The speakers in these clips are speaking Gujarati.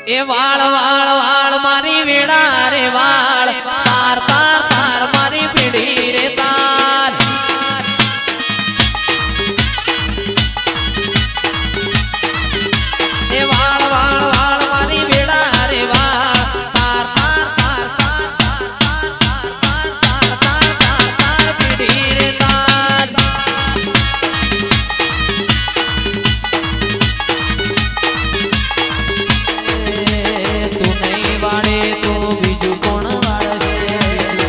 એ વાળ વાળ વાળ મારી વેડા રે વાળ તાર તાર તાર મારી પીડી રે તાર એ વાળ વાળ વાળ મારી વેડા રે વાળ તાર તાર તાર તાર તાર તાર તાર તાર તાર તાર તાર પીડી રે તાર તું નહીં વાળે તો બીજું કોણ વાળે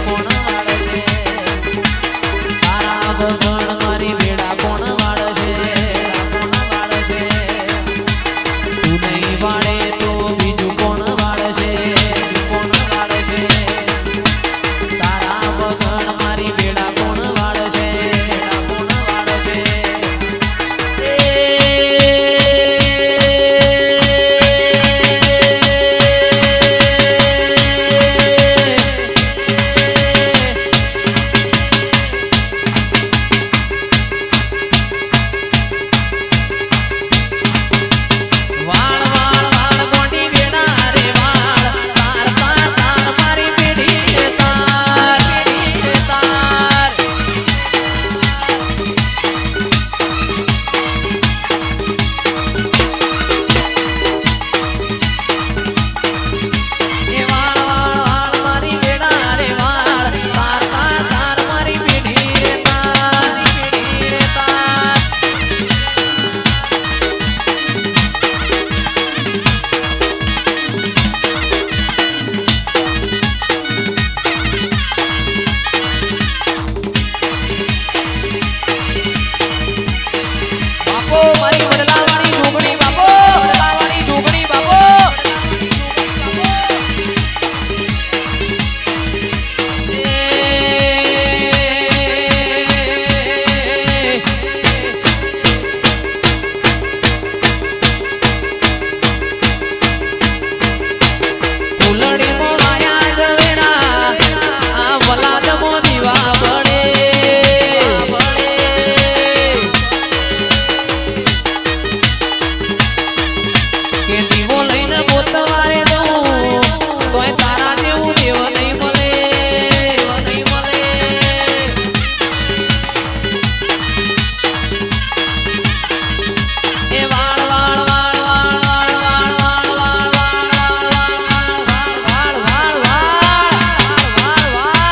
કોણ વાળે તારા ભગવાન મારી વેડા કોણ વાળે કોણ વાળે તું નહીં વાળે તો બીજું કોણ વાળે કોણ વાળે તારા ભગવાન મારી વેડા કોણ વાળે કોણ વાળે વાળ વાળ વાળ મોટી વેડા રે વાળ તાર તાર તાર મારી પીડી રે તાર પીડી રે તાર એ વાળ વાળ વાળ મારી વેડા રે વાળ તાર તાર તાર મારી પીડી રે તાર પીડી રે તાર બાપો મારી વડલાવાળી ઢોકળી બાપો વડલાવાળી ઢોકળી બાપો ફૂલડી મો વાયા જવેરા આ વલાદ મો દીવા બળે કે દીવો લઈને ગોતવારે જઉં તોય તારા જેવું દેવ નહીં મળે નહીં મળે એ વાળ વાળ વાળ વાળ વાળ વાળ વાળ વાળ વાળ વાળ વાળ વાળ વાળ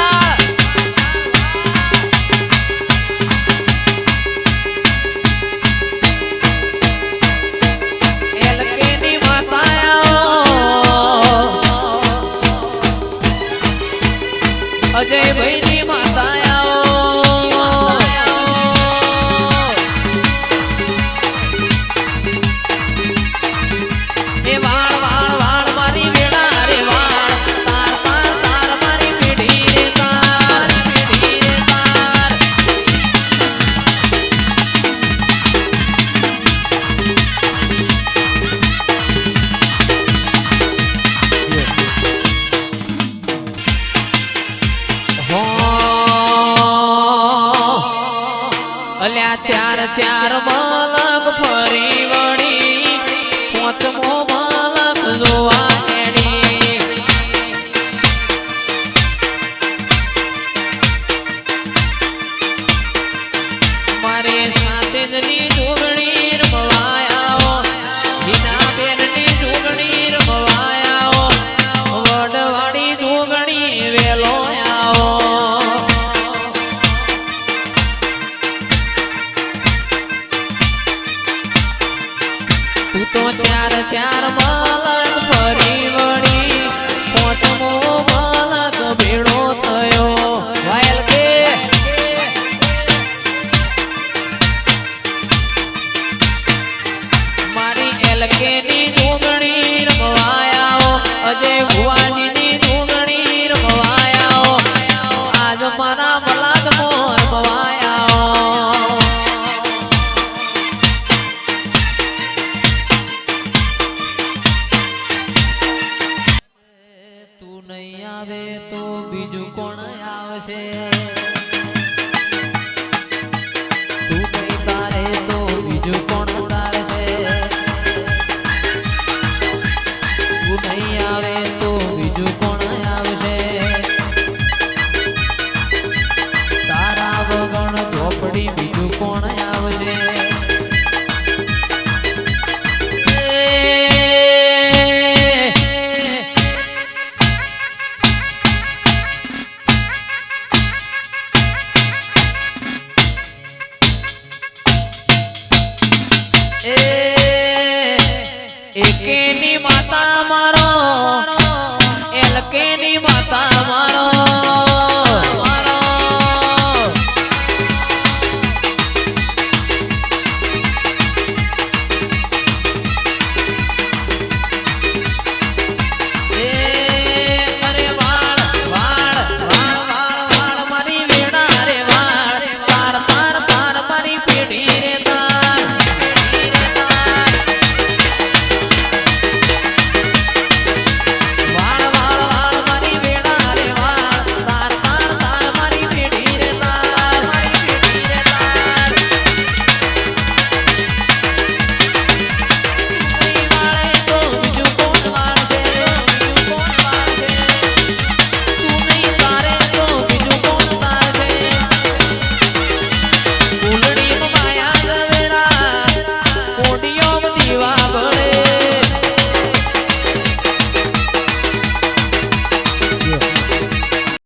એલકેની માતાઓ અજય ભાઈની માતાઓ એ વાળ વાળ વાળ મારી વેડા રે વાળ તાર તાર તાર મારી પીડી રે તાર પીડી રે તાર અલ્યા ચાર ચાર મલક ફરી વળી પોચમો મલક જોવા હેડી મારે સાથે જની ઢોગણી રમવાયાઓ હિના બેનની ઢોગણી રમવાયાઓ વડવાડી ઢોગણી વેલો આવો તું તો ચાર ચાર મલક ફરી વળી પોચમો મલક ભેળો થયો વાયલ કે મારી એલકેની ઢોગણી રમવાયાઓ અજય ભુવાજીની ઢોગણી રમવાયાઓ આજ મારા મલાદ મોર રમવાયાઓ તું નહીં આવે તો બીજું કોણ આવશે તું નહીં તારે તો બીજું કોણ તારશે તું એ એકેની માતા મારો એલકેની માતા મારો